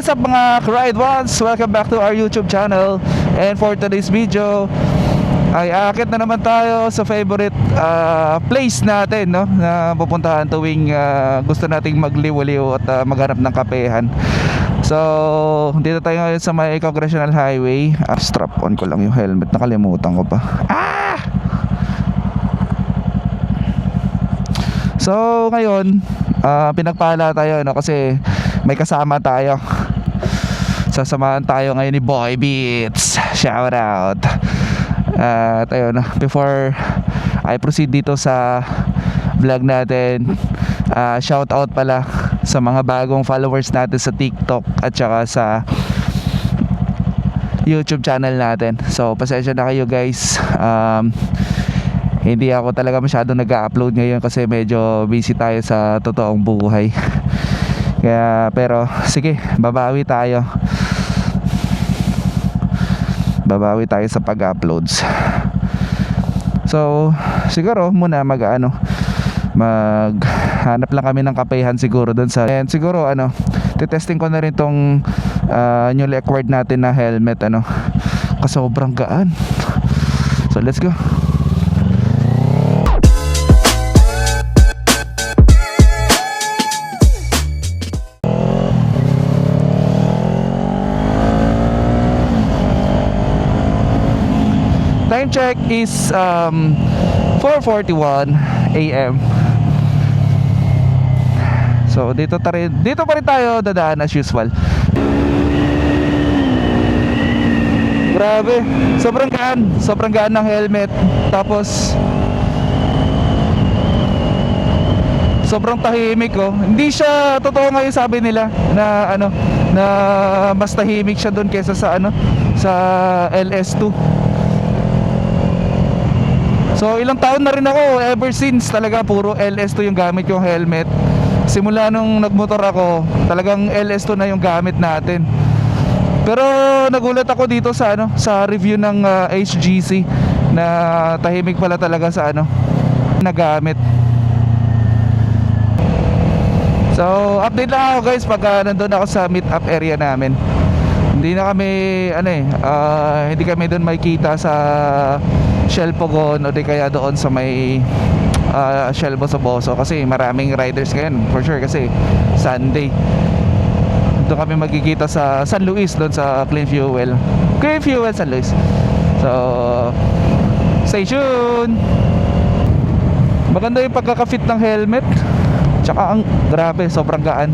What's up mga Ride Ones? Welcome back to our YouTube channel. And for today's video ay aakit na naman tayo sa favorite place natin, no? Na pupuntahan tuwing gusto nating magliw-liw at maghanap ng kapehan. So dito tayo ngayon sa may Congressional Highway. Strap on ko lang yung helmet, nakalimutan ko pa. So ngayon pinagpala tayo, no? Kasi may kasama tayo. Sasamahan tayo ngayon ni Boy Beats. Shout out. At ayun, before I proceed dito sa vlog natin, shout out pala sa mga bagong followers natin sa TikTok at saka sa YouTube channel natin. So pasensya na kayo guys, hindi ako talaga masyado nag-upload ngayon kasi medyo busy tayo sa totoong buhay. Kaya pero sige, babawi tayo sa pag-uploads. So siguro muna maghanap lang kami ng kapehan siguro doon sa, and siguro testing ko na rin tong newly acquired natin na helmet, kasi sobrang gaan. So let's go. Time check is 4:41 AM. So dito pa rin tayo dadaan as usual. Grabe, sobrang gaan ng helmet. Tapos sobrang tahimik, oh. Hindi siya totoo ngayon sabi nila na na mas tahimik siya doon kaysa sa sa LS2. So ilang taon na rin ako, ever since talaga puro LS2 yung gamit yung helmet. Simula nung nagmotor ako, talagang LS2 na yung gamit natin. Pero nagulat ako dito sa sa review ng HGC na tahimik pala talaga sa na gamit. So update lang ako guys pag nandun ako sa meet up area namin. Hindi na kami hindi kami doon makikita sa Shell Pogon o di kaya doon sa may Shell Boso kasi maraming riders ngayon for sure kasi Sunday. Doon kami magkikita sa San Luis, doon sa Clean Fuel San Luis. So stay tuned. Maganda yung pagkaka-fit ng helmet, tsaka ang grabe, sobrang gaan.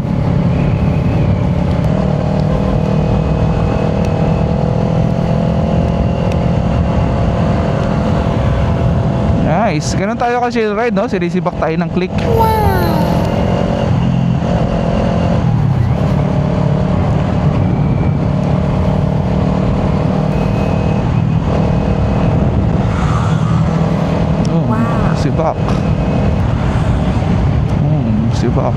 Nice. Ganun tayo kasi ride, no? Sinisibak tayo ng click. Wow! Oh, wow. Sibak. Sibak.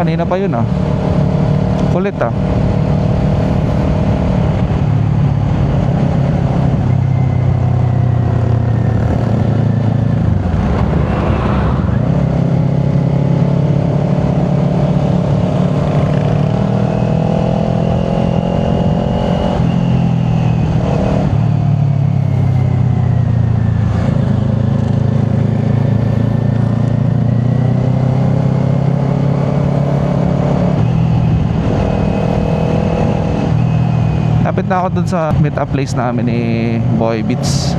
Kanina pa yun kulit Lapit na ako dun sa meet up place namin ni Boy Beats.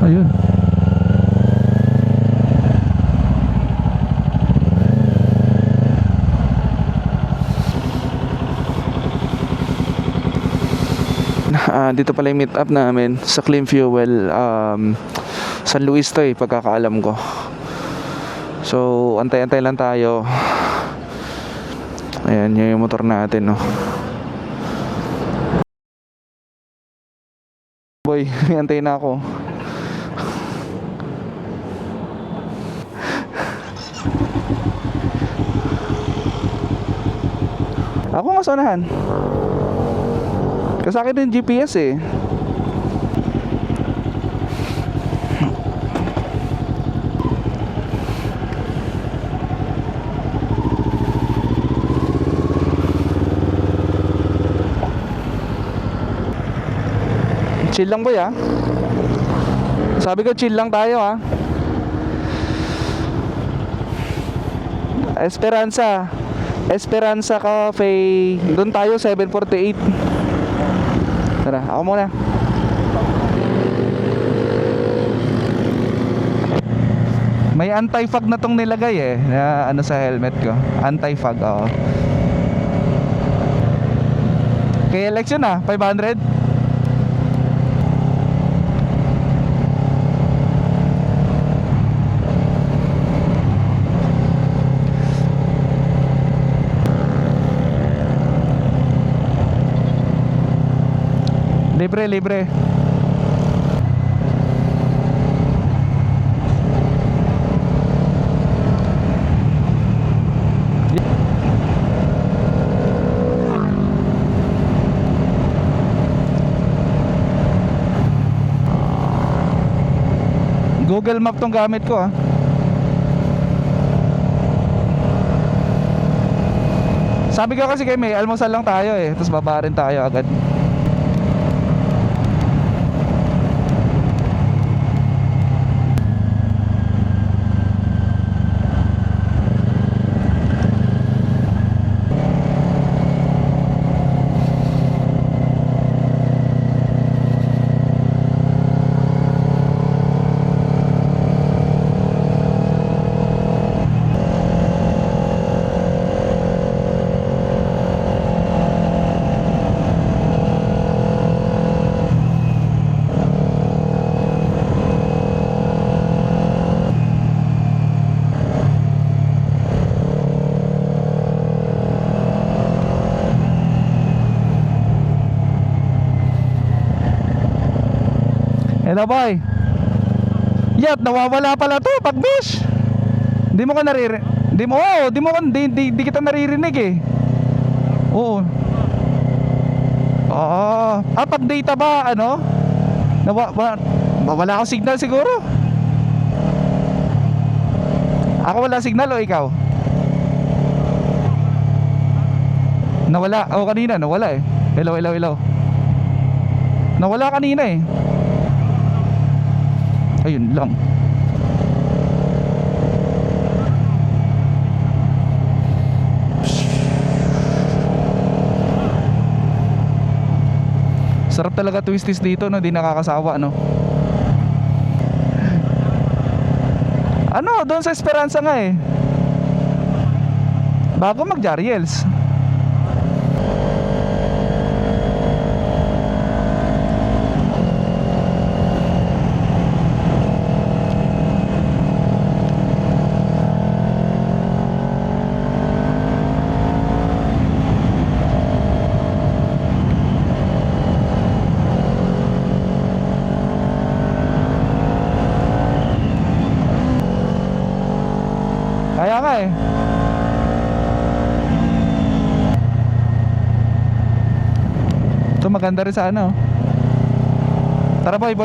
Ayun. Dito pala yung meet up namin sa Clean Fuel San Luis to pagkakaalam ko. So antay-antay lang tayo. Ayan, yun yung motor natin, Boy, antay na ako. Ako nga sa unahan. Kasi akin yung GPS eh. Chill lang boy ah. Sabi ko chill lang tayo ah. Esperanza Cafe. Doon tayo 748. Tara, ako muna. May anti-fog na tong nilagay eh, na ano sa helmet ko. Anti-fog, oo. Kaya election ah, 500. Libre, libre. Google Map tong gamit ko ah. Sabi ko kasi kay May, almusal lang tayo eh, tapos baba rin tayo agad. Hello boy. Yat, nawawala pala to pag bush. Hindi mo ka naririnig. Di kita naririnig eh. Oo. Oo. Pag data ba ano? Wala akong signal siguro. Ako wala signal o ikaw? Nawala. Kanina nawala eh. Hello. Nawala kanina eh. Ayun lang. Sarap talaga twisties dito no, di nakakasawa no. Ano, doon sa Esperanza nga eh. Bago mag-Jariels. Kaya nga eh. Ito maganda rin sa ano. Tara boy.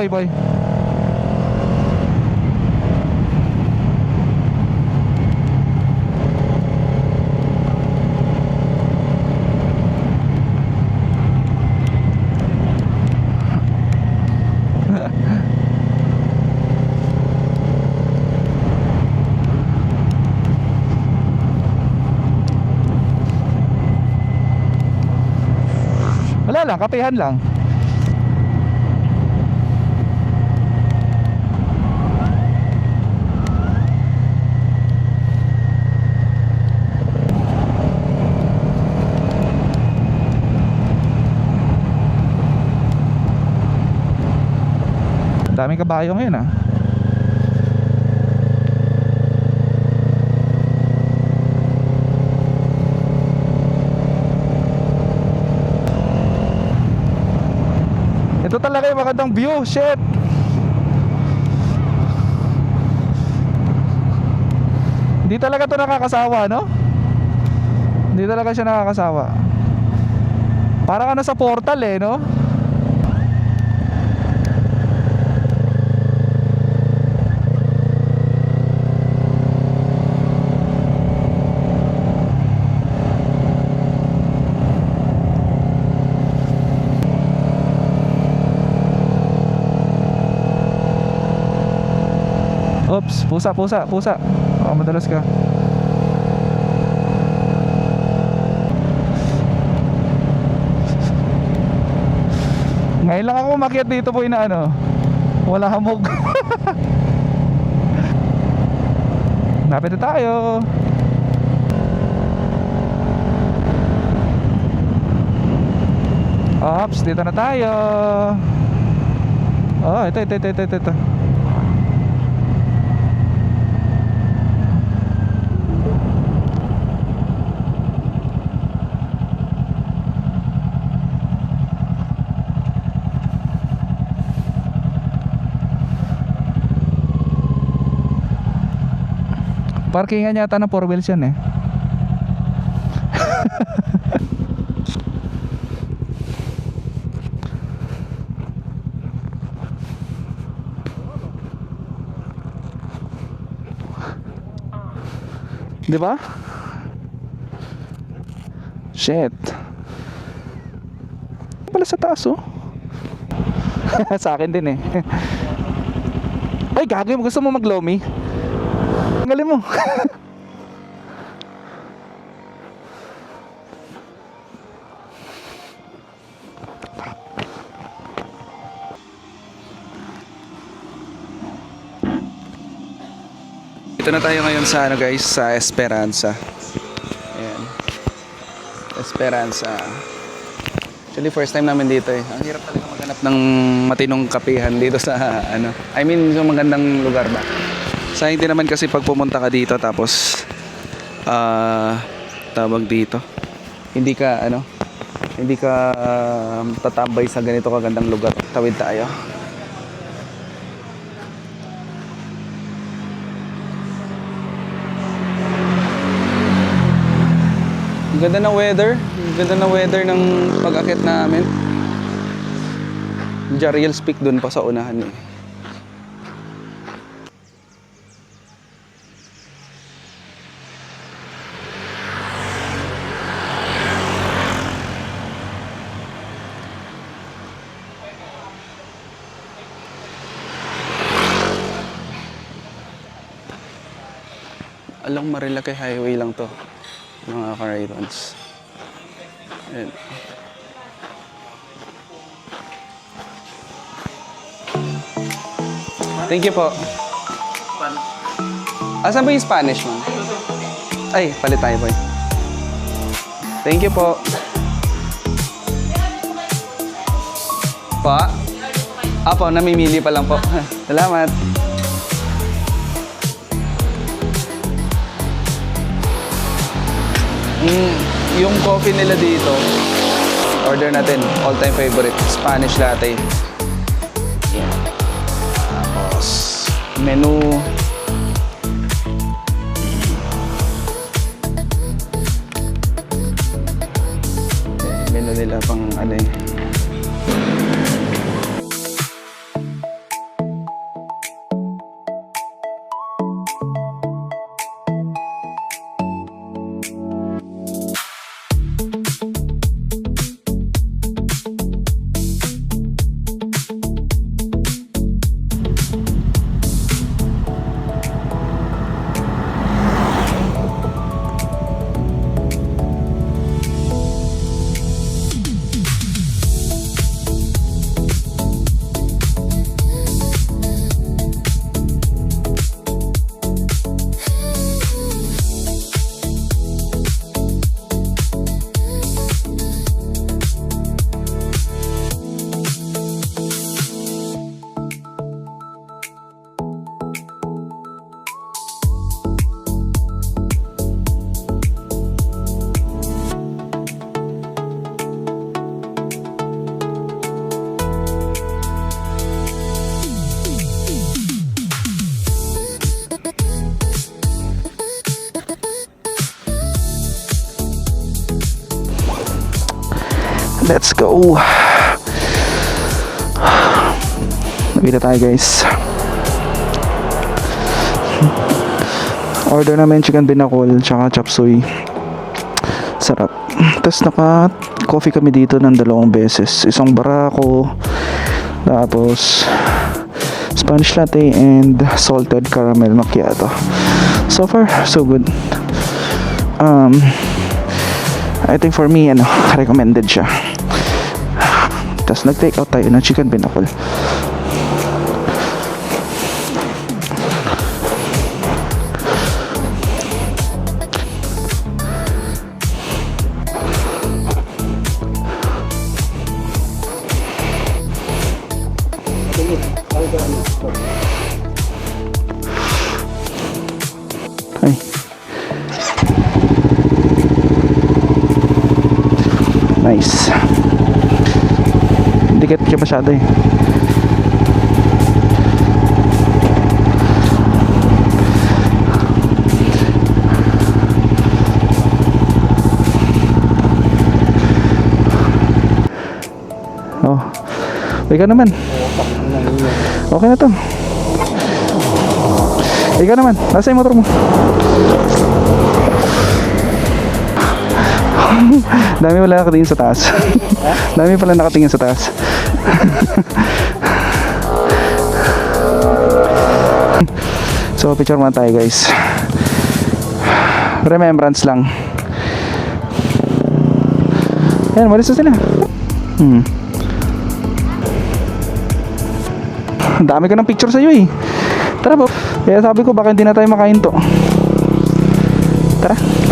Wala lang, kapehan lang. Daming kabayo ngayon ah. Ito talaga yung magandang view, shit. Hindi talaga to nakakasawa, no? Hindi talaga siya nakakasawa. Parang ka na sa portal eh, no? Oops, pusa. Baka madalas ka. Ngayon lang ako umakyat dito po na ano, wala hamog. Napit na tayo. Ops, dito na tayo. Oh, ito. Parkingan yata ng 4 wheels yan eh. Di ba? Shit. Pala sa taas oh. Sa akin din eh. Ay, gagawin mo. Gusto mo mag-lomi? Tanggalin mo. Ito na tayo ngayon sa ano guys, sa Esperanza. Ayan. Esperanza. Actually first time namin dito eh. Ang hirap talaga maghanap ng matinong kapihan dito sa ano. I mean, yung magandang lugar ba. Sayang din naman kasi pag pumunta ka dito tapos tawag dito. Hindi ka tatambay sa ganito kagandang lugar. Tawid tayo. Ang ganda ng weather. Ang ganda ng weather ng pag-akit namin. Jariel's Peak dun pa sa unahan eh. Alang Marilake Highway lang to, mga ka-Raydons. Ayan. Thank you po. Asan ba yung Spanish mo? Ay, palit tayo boy. Thank you po. Pa? Apo, namimili pa lang po. Salamat. Yung coffee nila dito, order natin, all-time favorite, Spanish latte. Yan. Tapos, menu. Menu nila pang ano eh. Let's go. Nabila tayo guys. Order namin chicken binakol tsaka chop suey. Sarap. Tapos naka-coffee kami dito ng 2 beses. Isang barako, tapos Spanish latte and salted caramel macchiato. So far, so good. I think for me, recommended siya. Tapos nag-take out tayo ng chicken binakol. Ay. Nice. Dikit siya masyado eh. Oh. Ikaw naman. Okay na to. Ikaw naman. Nasa yung motor mo. Dami pala nakatingin sa taas. Dami pala nakatingin sa taas. So picture muna tayo guys. Remembrance lang. Ayan, malis na sila. Ang dami ko ng picture sa iyo eh. Tara po. Kaya sabi ko baka hindi na tayo makain to. Tara.